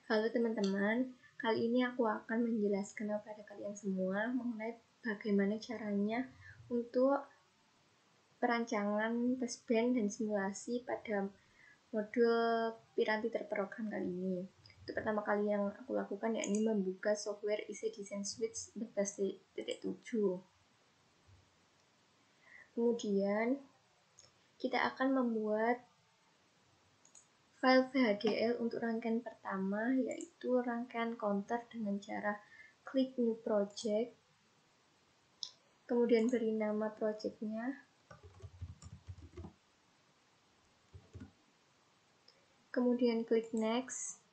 Halo teman-teman, kali ini aku akan menjelaskan kepada kalian semua mengenai bagaimana caranya untuk perancangan test band dan simulasi pada modul Piranti Terprogram kali ini. Itu pertama kali yang aku lakukan yakni membuka software IC Design Suite 14.7. Kemudian kita akan membuat file VHDL untuk rangkaian pertama, yaitu rangkaian counter dengan cara klik New Project, kemudian beri nama projectnya, kemudian klik Next.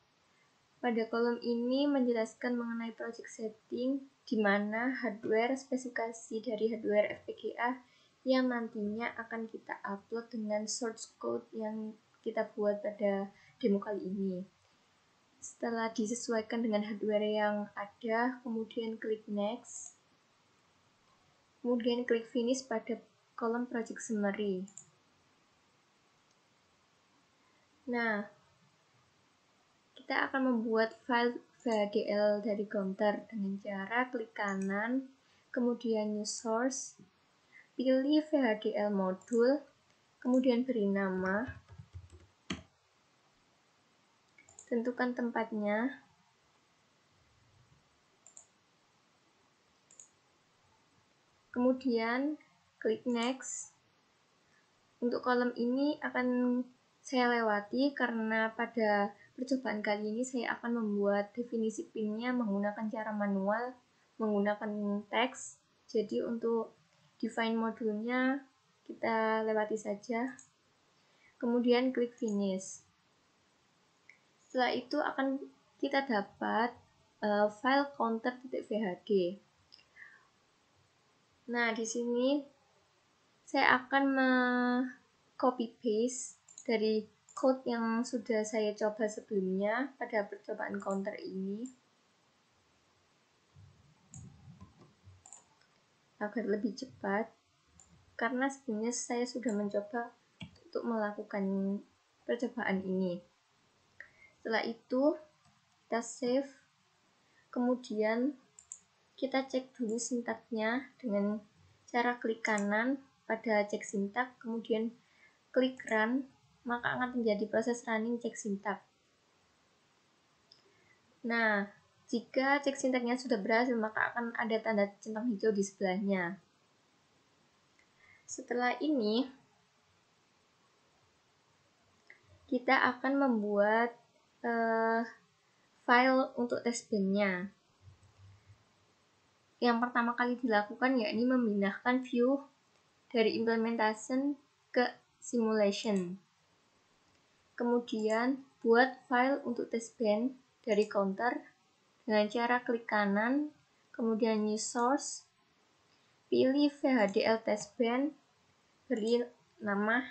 Pada kolom ini menjelaskan mengenai project setting, di mana hardware spesifikasi dari hardware FPGA yang nantinya akan kita upload dengan source code yang kita buat pada demo kali ini. Setelah disesuaikan dengan hardware yang ada, kemudian klik Next, kemudian klik Finish pada kolom Project Summary. Nah, kita akan membuat file VHDL dari counter dengan cara klik kanan, kemudian New Source, pilih VHDL modul, kemudian beri nama, tentukan tempatnya, kemudian klik Next. Untuk kolom ini akan saya lewati karena pada percobaan kali ini saya akan membuat definisi pinnya menggunakan cara manual, menggunakan teks. Jadi untuk define modulnya kita lewati saja. Kemudian klik Finish. Setelah itu akan kita dapat file counter.vhd. Nah, di sini saya akan copy paste dari code yang sudah saya coba sebelumnya pada percobaan counter ini agar lebih cepat, karena sebelumnya saya sudah mencoba untuk melakukan percobaan ini. Setelah itu kita save, kemudian kita cek dulu sintaknya dengan cara klik kanan pada cek sintak, kemudian klik run, maka akan terjadi proses running cek sintak. Nah, jika cek sintaknya sudah berhasil, maka akan ada tanda centang hijau di sebelahnya. Setelah ini, kita akan membuat file untuk test band-nya. Yang pertama kali dilakukan yakni memindahkan view dari implementation ke simulation. Kemudian buat file untuk test band dari counter dengan cara klik kanan, kemudian new source, pilih VHDL test band, beri nama,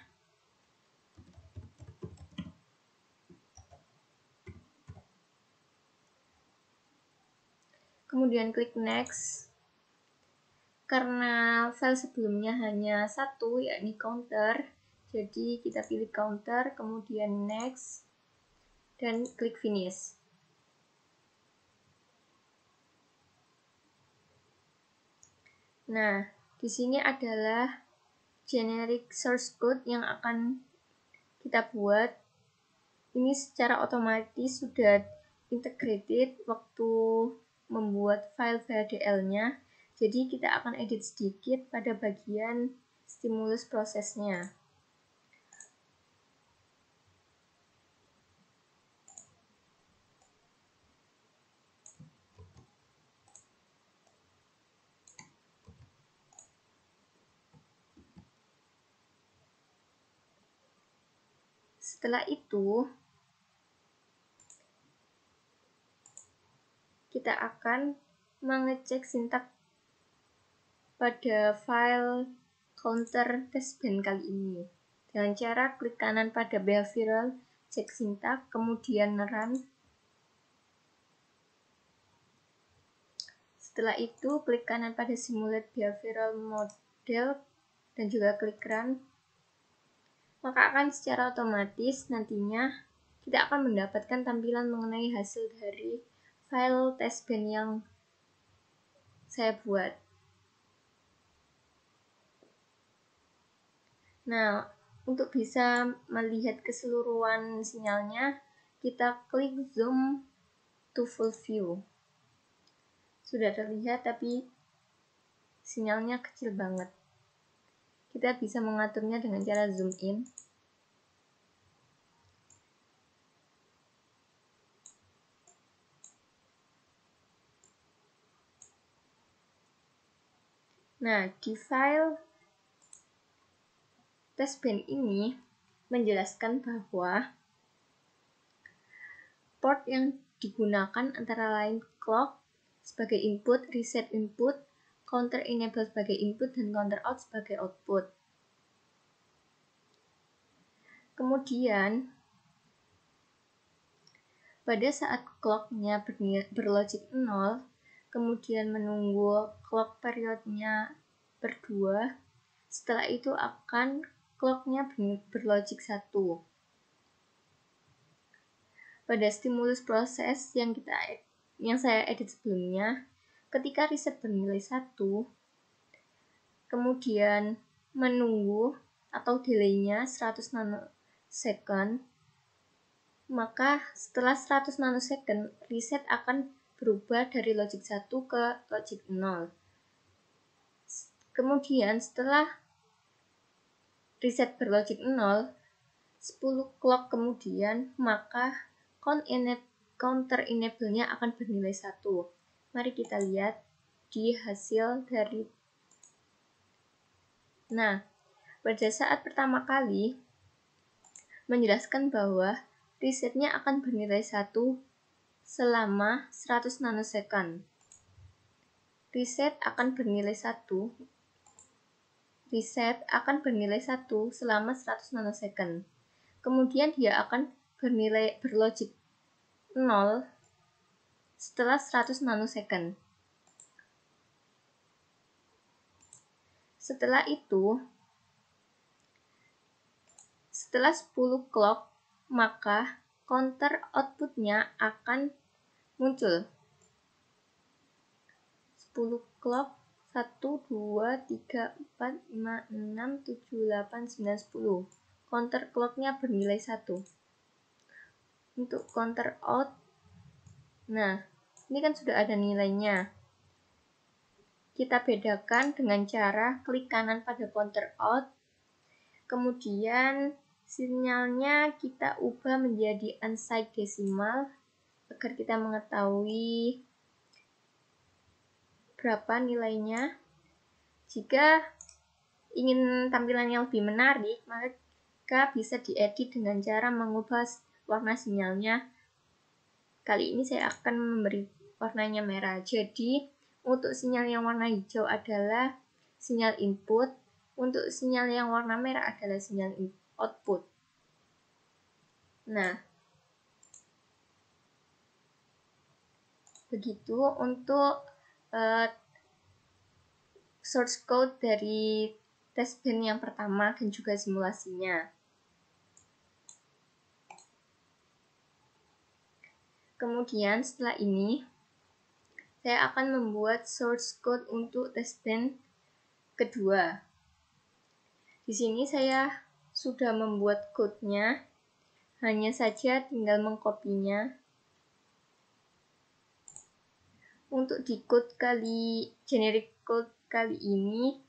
kemudian klik next. Karena file sebelumnya hanya satu, yakni counter, jadi kita pilih counter, kemudian next, dan klik finish. Nah, di sini adalah generic source code yang akan kita buat. Ini secara otomatis sudah integrated waktu membuat file VHDL-nya. Jadi kita akan edit sedikit pada bagian stimulus prosesnya. Setelah itu, kita akan mengecek sintak pada file counter test band kali ini dengan cara klik kanan pada behavioral, cek sintak, kemudian run. Setelah itu klik kanan pada simulate behavioral model dan juga klik run. Maka akan secara otomatis nantinya kita akan mendapatkan tampilan mengenai hasil dari file testbench yang saya buat. Nah, untuk bisa melihat keseluruhan sinyalnya, kita klik zoom to full view. Sudah terlihat, tapi sinyalnya kecil banget. Kita bisa mengaturnya dengan cara zoom in. Nah, di file testbench ini menjelaskan bahwa port yang digunakan antara lain clock sebagai input, reset input, counter enable sebagai input, dan counter out sebagai output. Kemudian, pada saat clock-nya berlogik 0, kemudian menunggu clock periodnya berdua, setelah itu akan clock-nya berlogik 1. Pada stimulus proses yang saya edit sebelumnya, ketika reset bernilai 1, kemudian menunggu atau delay-nya 100 nanosecond, maka setelah 100 nanosecond, reset akan berubah dari logic 1 ke logic 0. Kemudian setelah reset berlogic 0, 10 clock kemudian, maka counter enable-nya akan bernilai 1. Mari kita lihat di hasil dari. Nah, pada saat pertama kali menjelaskan bahwa resetnya akan bernilai 1 selama 100 nanosecond. Reset akan bernilai 1 selama 100 nanosecond. Kemudian dia akan berlogik 0 setelah 100 nanosecond. Setelah itu, setelah 10 clock, maka counter outputnya akan muncul. 10 clock, 1, 2, 3, 4, 5, 6, 7, 8, 9, 10. Counter clock-nya bernilai 1. Untuk counter out, nah, ini kan sudah ada nilainya. Kita bedakan dengan cara klik kanan pada counter out, kemudian sinyalnya kita ubah menjadi unsigned decimal agar kita mengetahui berapa nilainya. Jika ingin tampilan yang lebih menarik, maka bisa diedit dengan cara mengubah warna sinyalnya. Kali ini saya akan memberi warnanya merah. Jadi, untuk sinyal yang warna hijau adalah sinyal input, untuk sinyal yang warna merah adalah sinyal output. Nah, begitu untuk source code dari testbench yang pertama dan juga simulasinya. Kemudian setelah ini, saya akan membuat source code untuk testbench kedua. Di sini saya sudah membuat code-nya, hanya saja tinggal mengkopinya. Untuk di code generic code kali ini,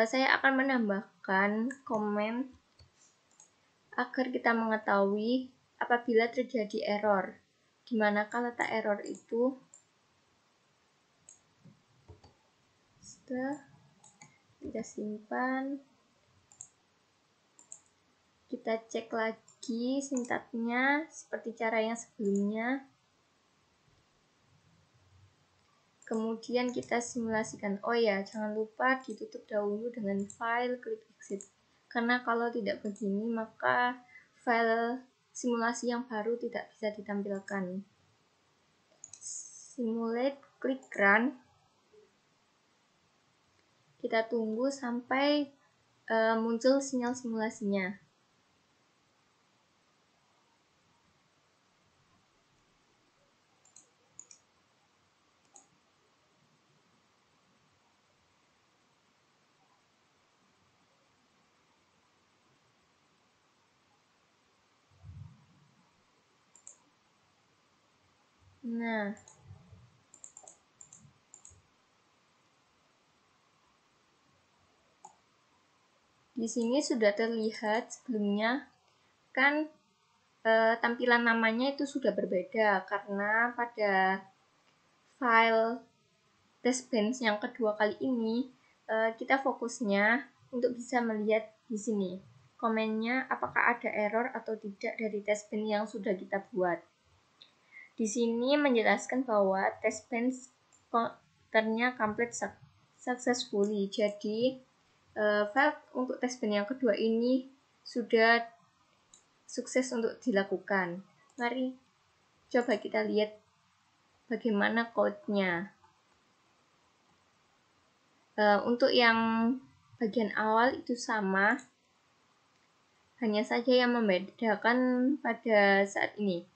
saya akan menambahkan komen agar kita mengetahui apabila terjadi error. Di manakah letak error itu? Setelah kita simpan, kita cek lagi sintaknya seperti cara yang sebelumnya. Kemudian kita simulasikan. Oh ya, jangan lupa ditutup dahulu dengan file, klik exit. Karena kalau tidak begini, maka file simulasi yang baru tidak bisa ditampilkan. Simulate, klik run. Kita tunggu sampai muncul sinyal simulasinya. Nah, di sini sudah terlihat sebelumnya kan tampilan namanya itu sudah berbeda karena pada file test bench yang kedua kali ini kita fokusnya untuk bisa melihat di sini komennya apakah ada error atau tidak dari test bench yang sudah kita buat. Di sini menjelaskan bahwa test bench konternya complete successfully. Jadi file untuk test bench yang kedua ini sudah sukses untuk dilakukan. Mari coba kita lihat bagaimana code-nya. Untuk yang bagian awal itu sama, hanya saja yang membedakan pada saat ini.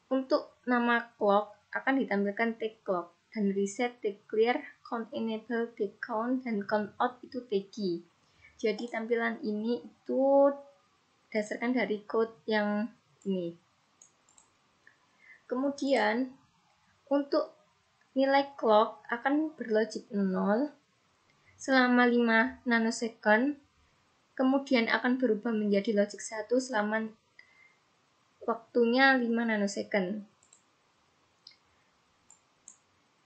Untuk nama clock akan ditampilkan take clock, dan reset, take clear, count enable, take count, dan count out itu tegi. Jadi tampilan ini itu berdasarkan dari code yang ini. Kemudian untuk nilai clock akan berlogik 0 selama 5 nanosecond, kemudian akan berubah menjadi logik 1 selama waktunya 5 nanosecond.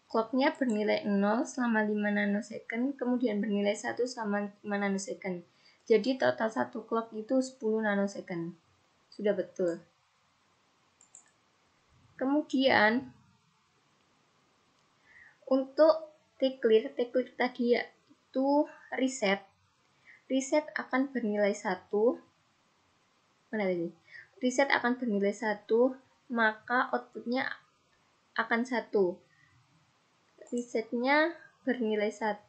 Clocknya bernilai 0 selama 5 nanosecond, kemudian bernilai 1 selama 5 nanosecond. Jadi total satu clock itu 10 nanosecond. Sudah betul. Kemudian untuk take clear tadi itu reset akan bernilai 1. Mana tadi? Reset akan bernilai 1, maka outputnya akan 1. Resetnya bernilai 1.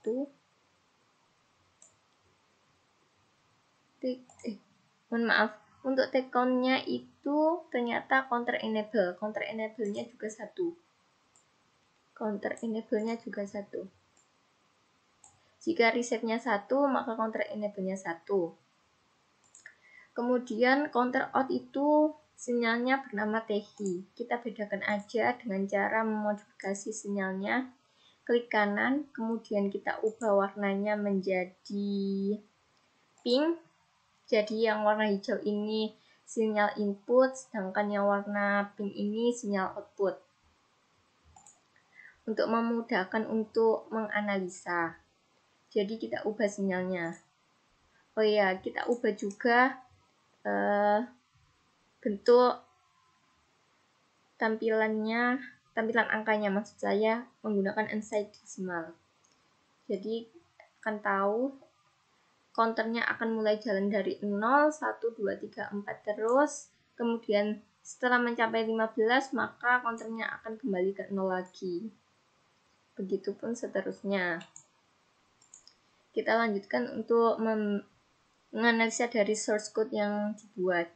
Mohon maaf, untuk take count-nya itu ternyata counter enable-nya juga 1. Counter enable-nya juga 1. Jika resetnya 1, maka counter enable-nya 1. Kemudian counter out itu sinyalnya bernama THI. Kita bedakan aja dengan cara memodifikasi sinyalnya. Klik kanan, kemudian kita ubah warnanya menjadi pink. Jadi yang warna hijau ini sinyal input, sedangkan yang warna pink ini sinyal output. Untuk memudahkan untuk menganalisa. Jadi kita ubah sinyalnya. Oh iya, kita ubah juga bentuk tampilan angkanya, maksud saya menggunakan unsigned decimal. Jadi akan tahu counternya akan mulai jalan dari 0, 1, 2, 3, 4 terus. Kemudian setelah mencapai 15, maka counternya akan kembali ke 0 lagi. Begitupun seterusnya. Kita lanjutkan untuk menganalisa dari source code yang dibuat.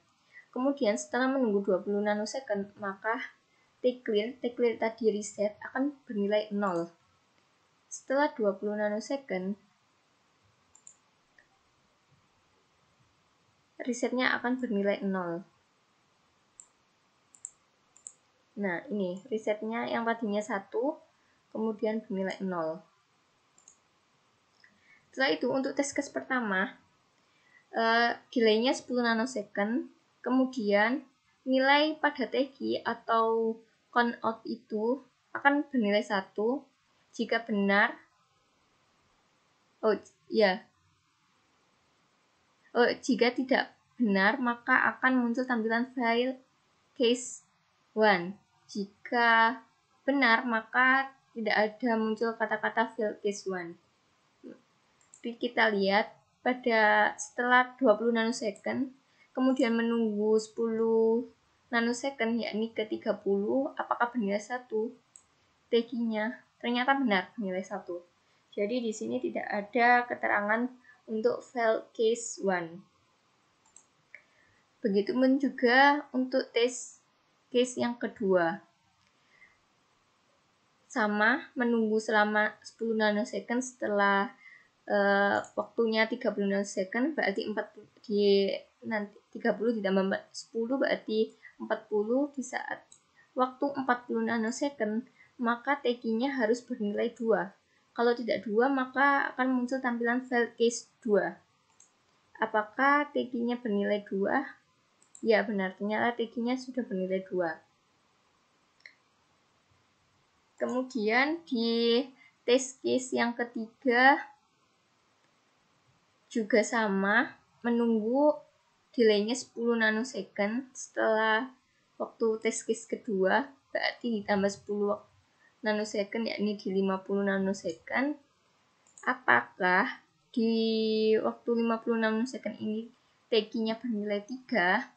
Kemudian setelah menunggu 20 nanosecond, maka take clear tadi reset akan bernilai 0. Setelah 20 nanosecond, resetnya akan bernilai 0. Nah, ini resetnya yang tadinya 1, kemudian bernilai 0. Setelah itu, untuk test case pertama, delaynya 10 nanosecond, kemudian nilai pada THI atau count out itu akan bernilai 1. Jika benar, jika tidak benar, maka akan muncul tampilan file case 1. Jika benar, maka tidak ada muncul kata-kata file case 1. Jadi kita lihat pada setelah 20 nanosecond, kemudian menunggu 10 nanosecond, yakni ke 30, apakah bernilai 1 TG-nya? Ternyata benar, nilai 1. Jadi di sini tidak ada keterangan untuk file case 1. Begitupun juga untuk test case yang kedua. Sama, menunggu selama 10 nanosecond setelah waktunya 30 nanosecond, berarti 30 ditambah 10 berarti 40. Di saat waktu 40 nanosecond, maka T-key-nya harus bernilai 2. Kalau tidak 2, maka akan muncul tampilan failed case 2. Apakah T-key-nya bernilai 2? Ya, benar, ternyata T-key-nya sudah bernilai 2. Kemudian di test case yang ketiga juga sama, menunggu delay-nya 10 nanosecond setelah waktu test case kedua, berarti ditambah 10 nanosecond, yakni di 50 nanosecond. Apakah di waktu 50 nanosecond ini T-key-nya bernilai 3?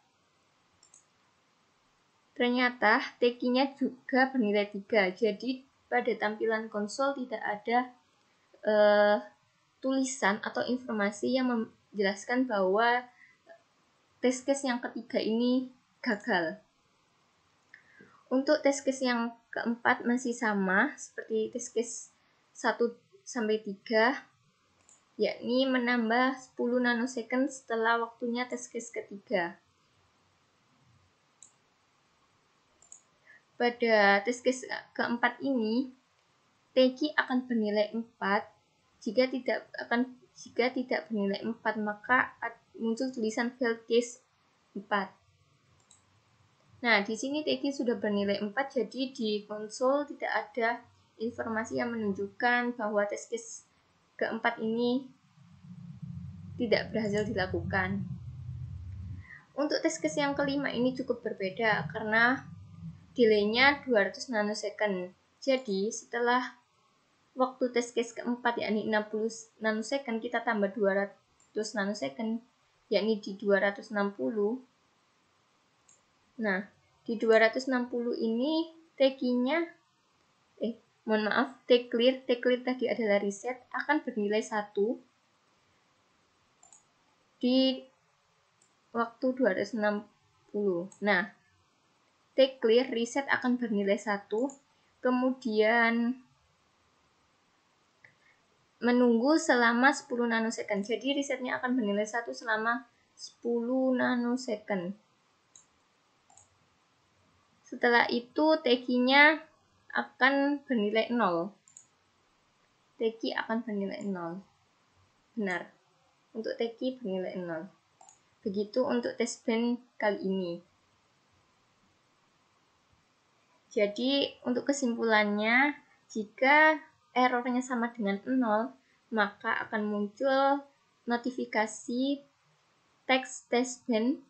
Ternyata T-key-nya juga bernilai 3. Jadi pada tampilan konsol tidak ada tulisan atau informasi yang menjelaskan bahwa test case yang ketiga ini gagal. Untuk test case yang keempat masih sama seperti test case 1-3, yakni menambah 10 nanosecond setelah waktunya test case ketiga. Pada test case keempat ini, T-key akan bernilai 4. Jika tidak bernilai 4, maka muncul tulisan failed case 4. Nah, di sini T-key sudah bernilai 4, jadi di konsol tidak ada informasi yang menunjukkan bahwa test case keempat ini tidak berhasil dilakukan. Untuk test case yang kelima ini cukup berbeda karena delay-nya 200 nanosecond. Jadi, setelah waktu test case keempat yakni 60 nanosecond, kita tambah 200 nanosecond yakni di 260. Nah, di 260 ini T-key-nya T-clear tadi adalah reset, akan bernilai 1 di waktu 260. Nah, T-clear reset akan bernilai 1, kemudian menunggu selama 10 nanosecond. Jadi resetnya akan bernilai 1 selama 10 nanosecond. Setelah itu T-key-nya akan bernilai 0. T-key akan bernilai 0. Benar. Untuk T-key bernilai 0. Begitu untuk test band kali ini. Jadi untuk kesimpulannya, jika errornya sama dengan 0, maka akan muncul notifikasi text test band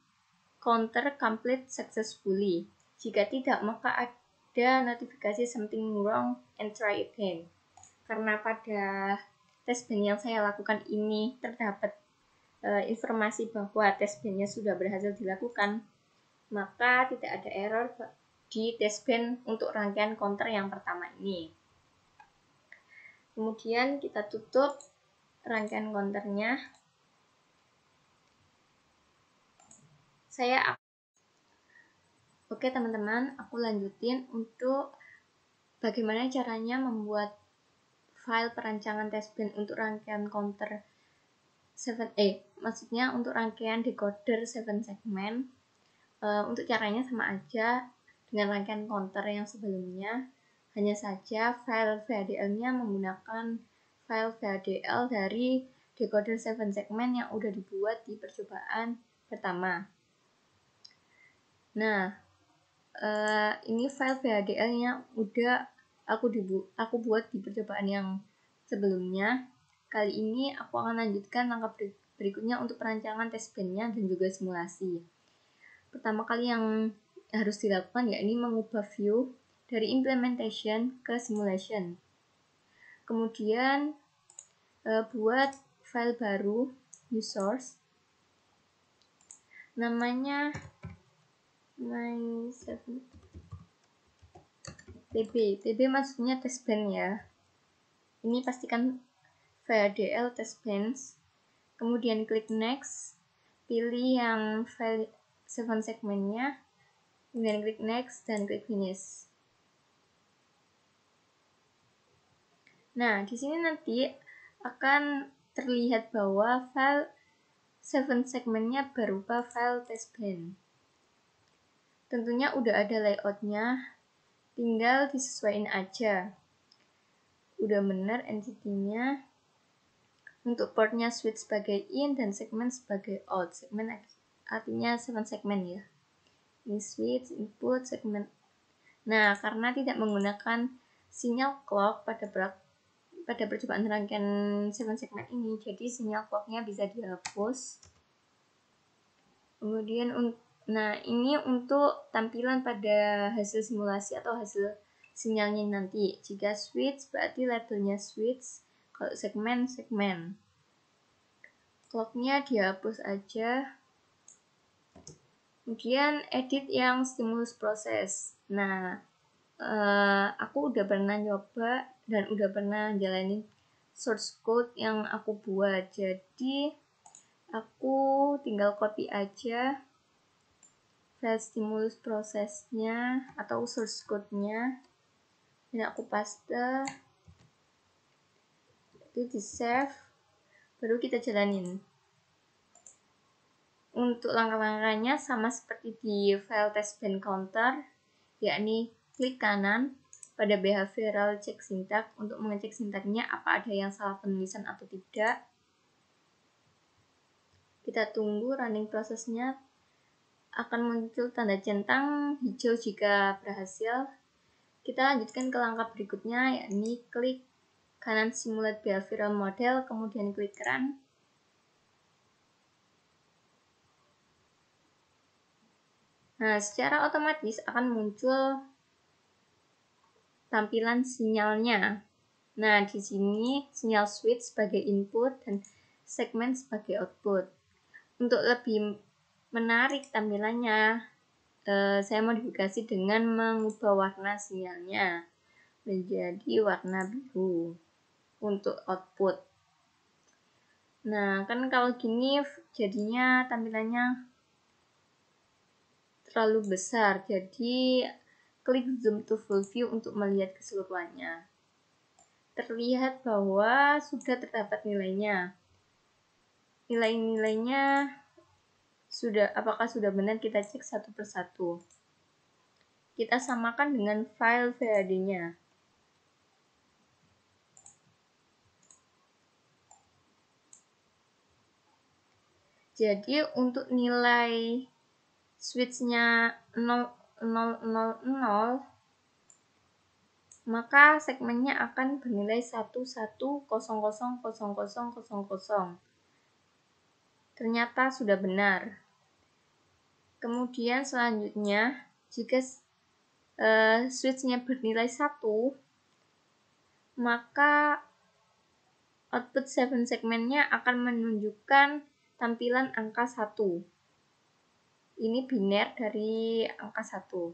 counter complete successfully. Jika tidak, maka ada notifikasi something wrong and try again. Karena pada test band yang saya lakukan ini terdapat informasi bahwa test bandnya sudah berhasil dilakukan, maka tidak ada error di test band untuk rangkaian counter yang pertama ini. Kemudian kita tutup rangkaian counternya. Oke teman-teman, aku lanjutin untuk bagaimana caranya membuat file perancangan test band untuk rangkaian counter 7A, maksudnya untuk rangkaian decoder 7 segmen. Untuk caranya sama aja dengan rangkaian counter yang sebelumnya, hanya saja file VHDL-nya menggunakan file VHDL dari decoder 7 segmen yang udah dibuat di percobaan pertama. Nah, ini file VHDL-nya udah aku buat di percobaan yang sebelumnya. Kali ini aku akan lanjutkan langkah berikutnya untuk perancangan test band-nya dan juga simulasi. Pertama kali yang harus dilakukan yakni mengubah view dari implementation ke simulation. Kemudian buat file baru, new source, namanya TB maksudnya test band ya. Ini pastikan VHDL test bands. Kemudian klik next, pilih yang file 7 segmennya, kemudian klik next dan klik finish. Nah, di sini nanti akan terlihat bahwa file 7 segmennya berupa file test band. Tentunya udah ada layoutnya, tinggal disesuaikan aja. Udah bener entity-nya. Untuk portnya switch sebagai in dan segmen sebagai out. Segmen artinya 7 segmen ya. Ini switch, input, segmen. Nah, karena tidak menggunakan sinyal clock pada percobaan rangkaian 7 segmen ini, jadi sinyal clocknya bisa dihapus. Kemudian, nah ini untuk tampilan pada hasil simulasi atau hasil sinyalnya nanti. Jika switch berarti labelnya switch, kalau segmen, segmen. Clocknya dihapus aja. Kemudian edit yang stimulus proses. Nah, aku udah pernah nyoba dan udah pernah jalanin source code yang aku buat. Jadi aku tinggal copy aja file stimulus prosesnya atau source code-nya dan aku paste. Itu di save, baru kita jalanin. Untuk langkah-langkahnya sama seperti di file test band counter, yakni klik kanan pada behavioral check syntax untuk mengecek sintaknya apa ada yang salah penulisan atau tidak. Kita tunggu running prosesnya, akan muncul tanda centang hijau jika berhasil. Kita lanjutkan ke langkah berikutnya, yakni klik kanan simulate behavioral model, kemudian klik run. Nah, secara otomatis akan muncul tampilan sinyalnya. Nah, di sini sinyal switch sebagai input dan segmen sebagai output. Untuk lebih menarik tampilannya, saya modifikasi dengan mengubah warna sinyalnya menjadi warna biru untuk output. Nah, kan kalau gini jadinya tampilannya terlalu besar, jadi klik zoom to full view untuk melihat keseluruhannya. Terlihat bahwa sudah terdapat nilainya. Nilai-nilainya apakah sudah benar, kita cek satu persatu. Kita samakan dengan file VHD-nya. Jadi untuk nilai switch-nya 0000, maka segmennya akan bernilai 11000000. Ternyata sudah benar. Kemudian selanjutnya, jika switch-nya bernilai 1, maka output 7 segmennya akan menunjukkan tampilan angka 1. Ini biner dari angka 1.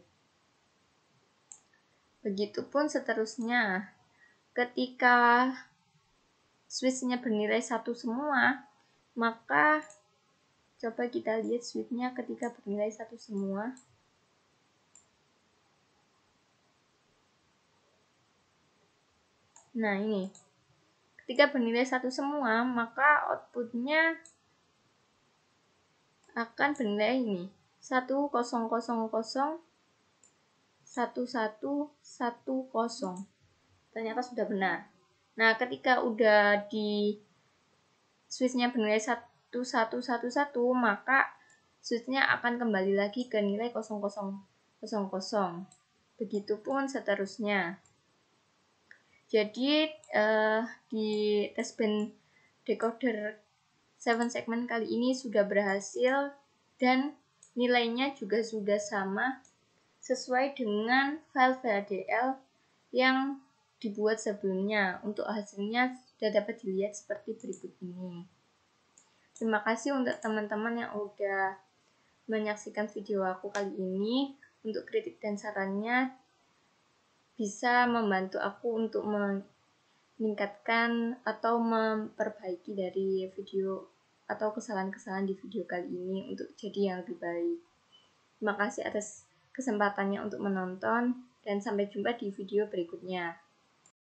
Begitupun seterusnya. Ketika switch-nya bernilai 1 semua, maka coba kita lihat switch-nya ketika bernilai 1 semua. Nah, ini. Ketika bernilai 1 semua, maka outputnya akan bernilai ini 10001110. Ternyata sudah benar. Nah, ketika udah di switch-nya bernilai 1111, maka switch-nya akan kembali lagi ke nilai 0000. Begitupun seterusnya. Jadi di test band decoder 7 segmen kali ini sudah berhasil dan nilainya juga sudah sama sesuai dengan file VHDL yang dibuat sebelumnya. Untuk hasilnya sudah dapat dilihat seperti berikut ini. Terima kasih untuk teman-teman yang udah menyaksikan video aku kali ini. Untuk kritik dan sarannya bisa membantu aku untuk meningkatkan atau memperbaiki dari video atau kesalahan-kesalahan di video kali ini untuk jadi yang lebih baik. Terima kasih atas kesempatannya untuk menonton dan sampai jumpa di video berikutnya.